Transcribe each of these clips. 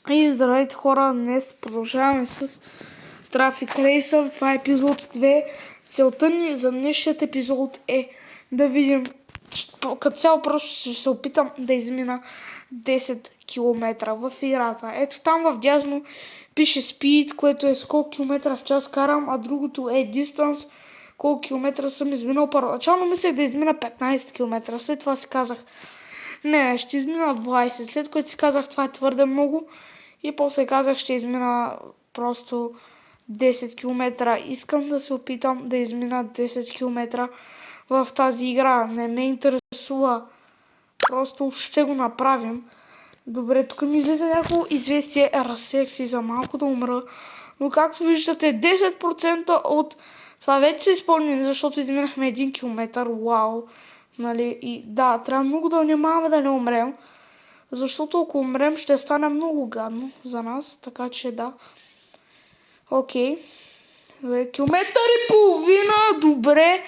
И здравейте хора, днес продължаваме с Traffic Racer. Това е епизод 2. Целта ни за днешният епизод е да видим, като цяло просто ще се опитам да измина 10 км в играта. Ето там в дясно пише Speed, което е с колко километра в час карам, а другото е Distance, колко километра съм изминал. Първоначално мислех да измина 15 км, след това си казах не, ще измина 20, след което си казах това е твърде много и после казах ще измина просто 10 км. Искам да се опитам да измина 10 км в тази игра. Не ме интересува. Просто ще го направим. Добре, тук ми излезе някакво известие. Разсеях си за малко да умра. Но както виждате, 10% от това вече се изпълнени, защото изминахме 1 км. Вау! Нали? И да, трябва много да внимаваме да не умрем. Защото ако умрем ще стане много гадно за нас. Така че да. Окей. Добре, километър и половина. Добре.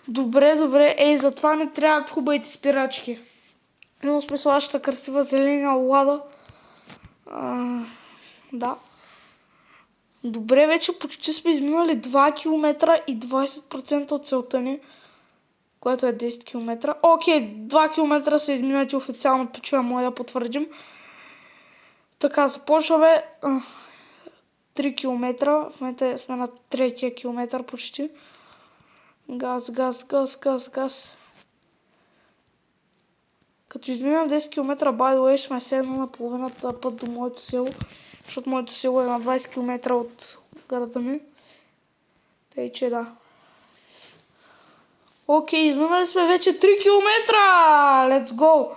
Добре. Ей, затова не трябват хубавите спирачки. Много смисъл вашата красива зелена лада. Да. Добре, вече почти сме изминали 2 км и 20% от целта ни, което е 10 км. Окей, 2 км са изминати официално, почваме, може да потвърдим. Така, започваме 3 км. В момента сме на 3 км почти. Газ. Като изминем 10 км, by the way, сме седна на половината път до моето село, защото моето село е на 20 км от града ми. Тъй, че да. Окей, изминали сме вече 3 км! Let's go!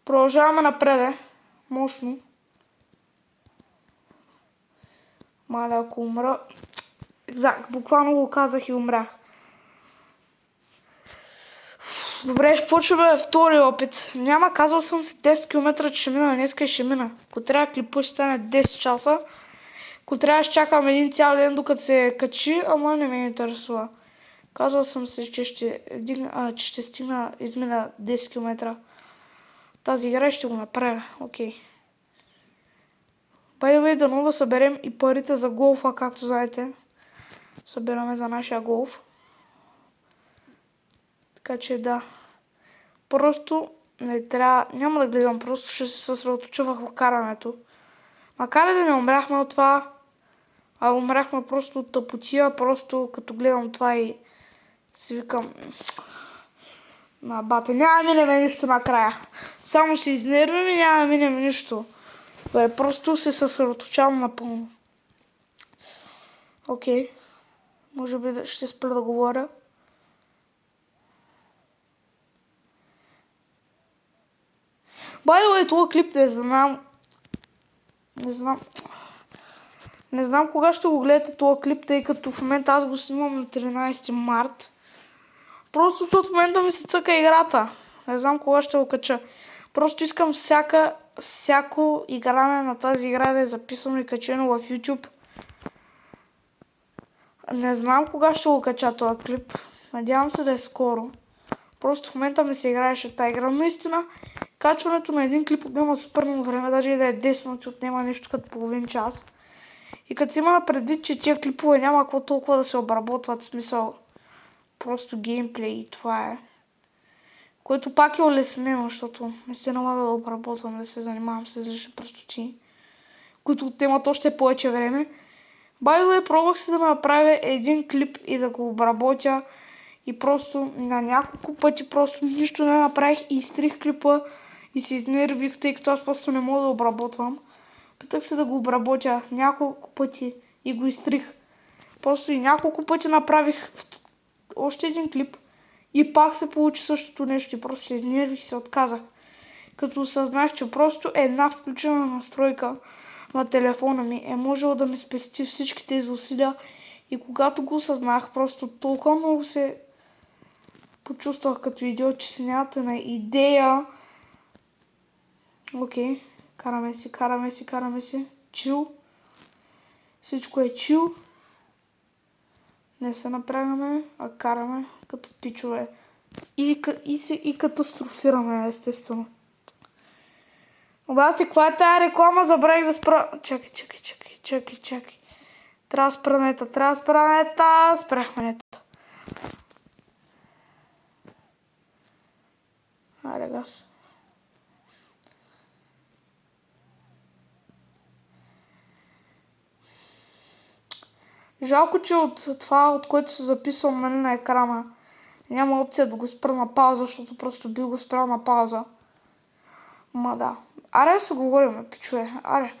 Продължаваме напред, мощно. Маля, ако умра... Да, буквално го казах и умрях. Добре, почваме втори опит. Няма, казал съм си 10 км, че ще мина днеска и ще мина. Ако трябва клипа ще стане 10 часа. Ако трябва ще чакам един цял ден докато се качи, ама не ме интересува. Казал съм си, че ще стигна, измина 10 км. Тази игра ще го направя. Окей. By the way, дано да съберем и парите за голфа, както знаете. Събираме за нашия голф. Така че да. Просто не трябва, няма да гледам, просто ще се съсредоточа в карането. Макар и да не умряхме от това, а умряхме просто от тъпотия, просто като гледам това и си викам на бата, няма минеме нищо накрая. Само се изнервим и няма минеме нищо. Добре, просто се съсредоточавам напълно. Окей. Може би ще спра да говоря. By the way, това клип не знам кога ще го гледате този клип, тъй като в момента аз го снимам на 13 март. Просто защото в момента ми се цъка играта. Не знам кога ще го кача. Просто искам всяко игране на тази игра да е записано и качено в YouTube. Не знам кога ще го кача този клип. Надявам се да е скоро. Просто в момента ми се играеше тази игра. Наистина, качването на един клип отнема супер много време, даже и да е 10 минути отнема нещо като половин час. И като си има предвид, че тия клипове няма какво толкова да се обработват, в смисъл просто геймплей и това е. Което пак е улеснено, защото не се налага да обработвам, да се занимавам с различни простоти, които отнемат още повече време. By the way, пробвах се да направя един клип и да го обработя и просто на няколко пъти просто нищо не направих и изтрих клипа и се изнервих, тъй като аз просто не мога да обработвам. Питах се да го обработя няколко пъти и го изтрих. Просто и няколко пъти направих още един клип и пак се получи същото нещо и просто се изнервих и се отказах. Като осъзнах, че просто една включена настройка на телефона ми е можела да ми спести всички тези усилия и когато го осъзнах, просто толкова много се почувствах като идиот, че си нямате на идея. Окей, караме си. Чил. Всичко е чил. Не се напрягаме, а караме като пичове. И катастрофираме, естествено. Обаче, каква е тая реклама? Забравих да спра... Чакай. Трябва да спра нета. Спряхме нета. Айде газ. Жалко, че от това, от което се записвам, нали, на екрана, няма опция да го спра на пауза, защото просто бил го спрял на пауза. Ма да. Аре да се говорим, пичове. Аре.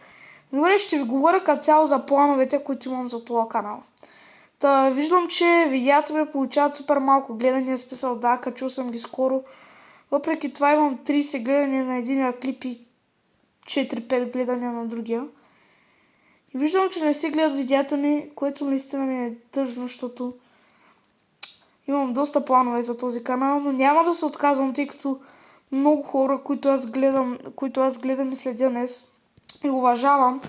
Добре, ще ви говоря като цяло за плановете, които имам за това канал. Та, виждам, че видеята ми получават супер малко гледания, смисъл, да, качил съм ги скоро. Въпреки това имам 30 гледания на единия клип и 4-5 гледания на другия. И виждам, че не се гледат видеята ми, което наистина ми е тъжно, защото имам доста планове за този канал, но няма да се отказвам, тъй като много хора, които аз гледам и следя днес и уважавам.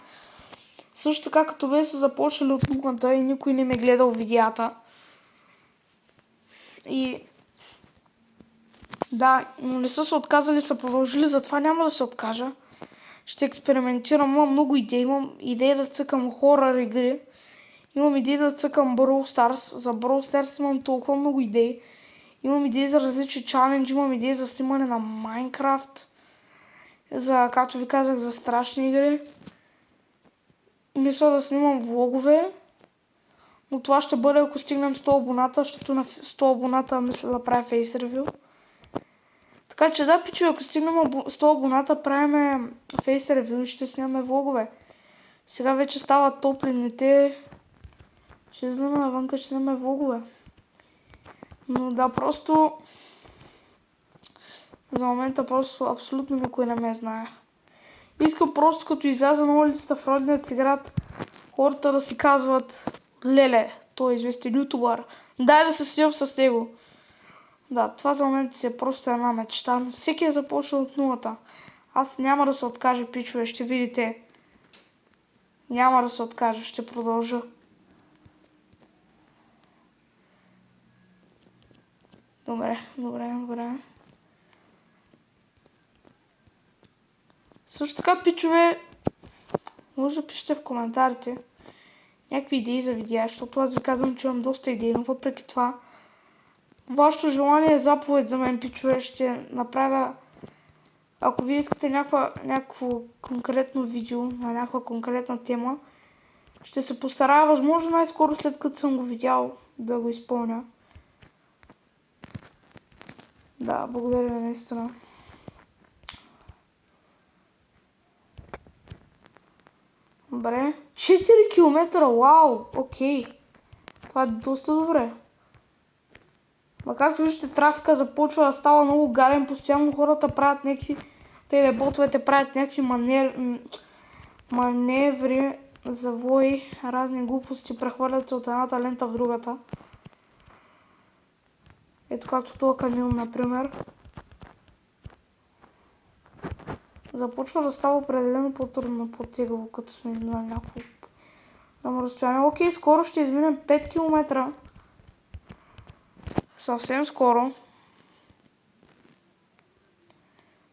Също така, като бе са започнали от нулата и никой не ме гледал видеята. И да, но не са се отказали, са продължили, затова няма да се откажа. Ще експериментирам, имам много идеи, имам идея да цъкам хорър игри. Имам идеи да цъкам Brawl Stars. За Brawl Stars имам толкова много идеи. Имам идеи за различни чаленджи, имам идеи за снимане на Minecraft. За, както ви казах, за страшни игри. Мисля да снимам влогове. Но това ще бъде, ако стигнем 100 абоната, защото на 100 абоната мисля да правя фейс ревю. Така че да, пичове, ако стигнем 100 абоната, правиме фейс ревю и ще снимаме влогове. Сега вече стават топлените. Ще излизаме навънка, ще снимаме влогове. Но да, просто за момента просто абсолютно никой не ме знае. Искам просто като изляза на улицата в родният си град, хората да си казват: леле, той е известен ютубър, дай да се снимам с него. Да, това за момента си е просто една мечта, но всеки е започнал от нулата. Аз няма да се откажа, пичове, ще видите. Няма да се откажа, ще продължа. Добре. Също така, пичове, може да пишете в коментарите някакви идеи за видеа, защото аз ви казвам, че имам доста идеи, но въпреки това, вашето желание е заповед за мен, пичове, ще направя, ако вие искате някакво конкретно видео на някаква конкретна тема, ще се постарая възможно най-скоро, след като съм го видял, да го изпълня. Да, благодаря наистина. Добре. 4 км, вау, окей. Това е доста добре. Ма както виждате, трафика започва да става много гаден, постоянно хората правят някакви, ботовете правят някакви маневри, завои, разни глупости, прехвърлят се от едната лента в другата. Ето както това камион, например. Започва да става определено по-трудно, по-тегаво, като сме на някакво разстояние. Окей, скоро ще изминем 5 км. Съвсем скоро.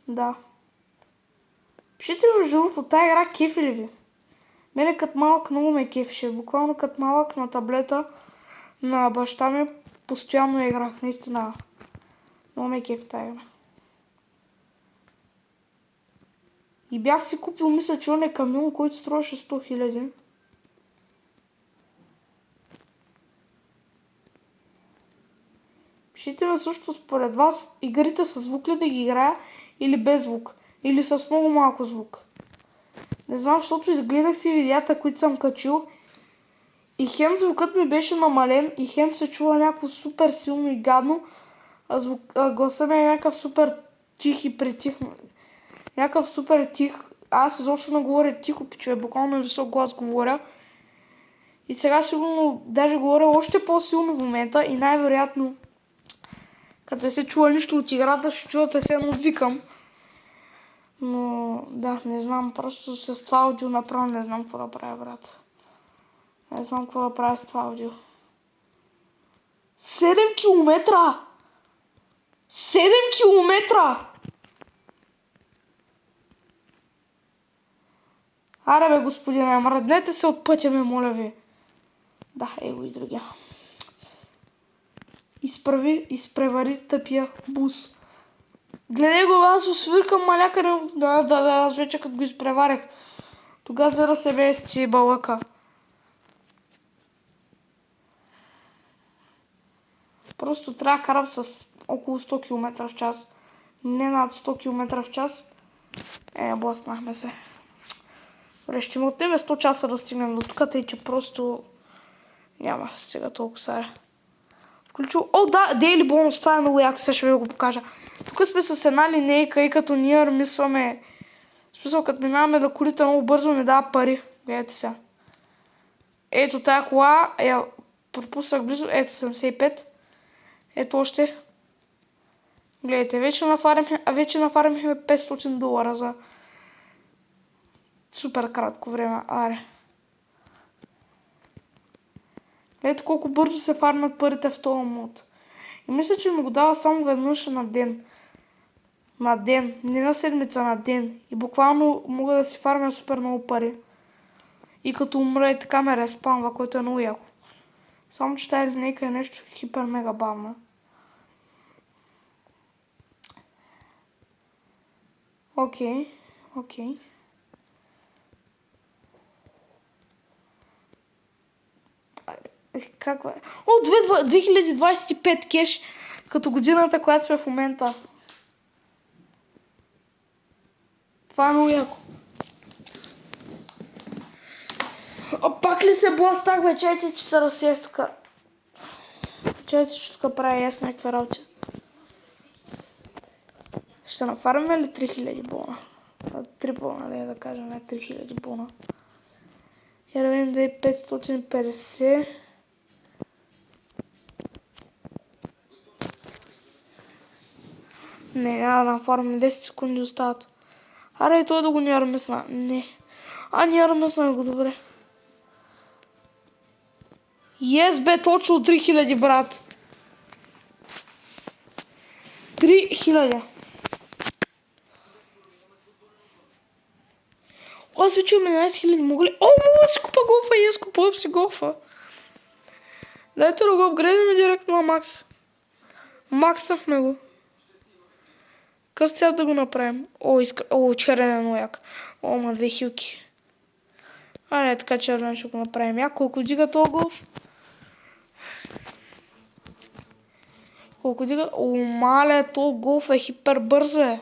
Да. Пишете ми между другото, тая игра кефи ли ви? Мене като малък много ме кефише. Буквално като малък на таблета на баща ми постоянно играх. Наистина. Много ме кефи тая игра. И бях си купил, мисля, че он е камион, който струваше 100 000. Пишите ме също според вас, игрите с звук ли да ги играя или без звук? Или с много малко звук? Не знам, защото изгледах си видеята, които съм качил. И хем звукът ми беше намален, и хем се чува някакво супер силно и гадно. Гласът ми е някакъв супер тих и притих. Някакъв супер тих. Аз изобщо не говоря тихо, пичове, буквално на висок глас говоря. И сега сигурно даже говоря още по-силно в момента и най-вероятно, като не се чува нищо от играта, ще чувате се едно викам. Но да, не знам, просто с това аудио направо не знам какво да правя, брат. Не знам какво да правя с това аудио. 7 километра! 7 километра! Аре бе, господине, мръднете се от пътя ми, моля ви. Да, его и другия. Изпревари тъпия бус. Гледай го, аз освиркам малякър. Да, аз вече като го изпреварях. Тогава за да се мести балъка. Просто трябва да карам с около 100 км в час. Не над 100 км в час. Блъснахме се. Добре, ще му отнеме 100 часа да стигнем до тук, тъй че просто няма сега толкова сега. Включил... О, да, дейли бонус, това е много яко, сега ще ви го покажа. Тук сме с една линейка и като ние армисваме, в смисъл, като минаваме да колите много бързо, ни дава пари. Гледайте сега. Ето тая кола, я пропуснах близо, ето 75. Ето още. Гледайте, вече нафармихме $500 за супер кратко време. Аре. Ето колко бързо се фармят парите в този мод. И мисля, че ми го дава само веднъж на ден. На ден. Не на седмица, на ден. И буквално мога да си фармя супер много пари. И като умра и така ме респанва, което е много яко. Само че тази линейка е нещо хипер мега бавна. Окей. Как е? О, 2025 кеш, като годината, която сме в момента. Това е много яко. Пак ли се блъстах, бе? Чайте, че се разсеях тук. Чайте, че тук правя ясно някаква работа. Ще нафармим ли 3000 бона? 3 бона, да кажем, не 3000 бона. Я да видим да е 550. Не, няма да нафармим, 10 секунди остават. Аре, той да го ни армисна. Не. Ни армисна го, добре. Yes, бе, точно 3000, брат. 3000. Аз вече имам 11 000, мога ли? Мога да си купа голфа и аз купувам си голфа. Дайте да го апгрейдаме директно на макс. Макснахме го. Какъв цвят да го направим? Черен е много як. Ма 2 хилки. Аре, така червен ще го направим. Колко дига този голф? Колко дига? Мале, този голф е хипер бърз, е.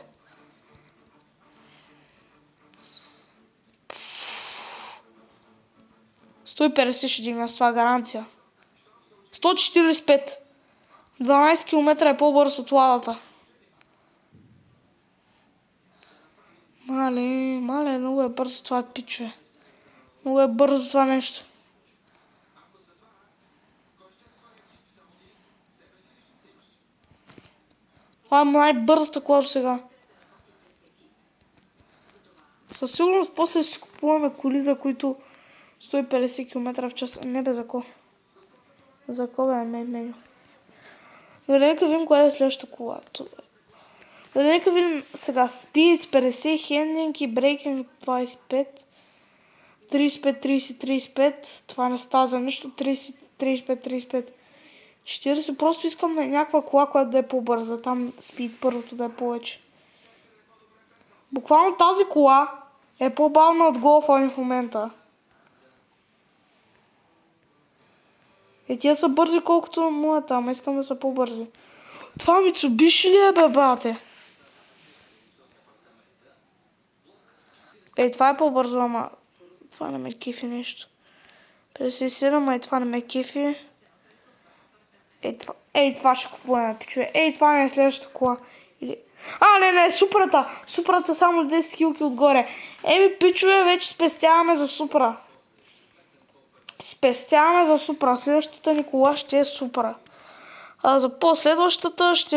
$150 ще дигна с това гаранция. 145. 12 км е по-бърз от ладата. Мале, много е бързо това пичове. Много е бързо това нещо. Това е най-бързата кола до сега. Със сигурност после ще си купуваме коли, за които 150 км в час. Не бе, за ко? За ко бе, меню. Добре, нека видим коя е следващата кола. Добре, нека видим сега. Speed 50, хендинг и брейкинг 25. 35, 30, 35. Това не става за нищо. 30, 35, 35. 40. Просто искам някаква кола, която да е по-бърза. Там Speed първото да е повече. Буквално тази кола е по-бавна от голфа ми в момента. Тия са бързи колкото моята, ама искам да са по-бързи. Това Мицубиши ли е, бе, брате? Това е по-бързо, ама това не ме кефи нещо. 57, това не ме кефи. Това ще купуваме, пичове. Това не е следващата кола. Не, Супрота. Супрота само 10 хилки отгоре. Пичове, вече спестяваме за Супра. Следващата ни кола ще е Супра. А за последващата ще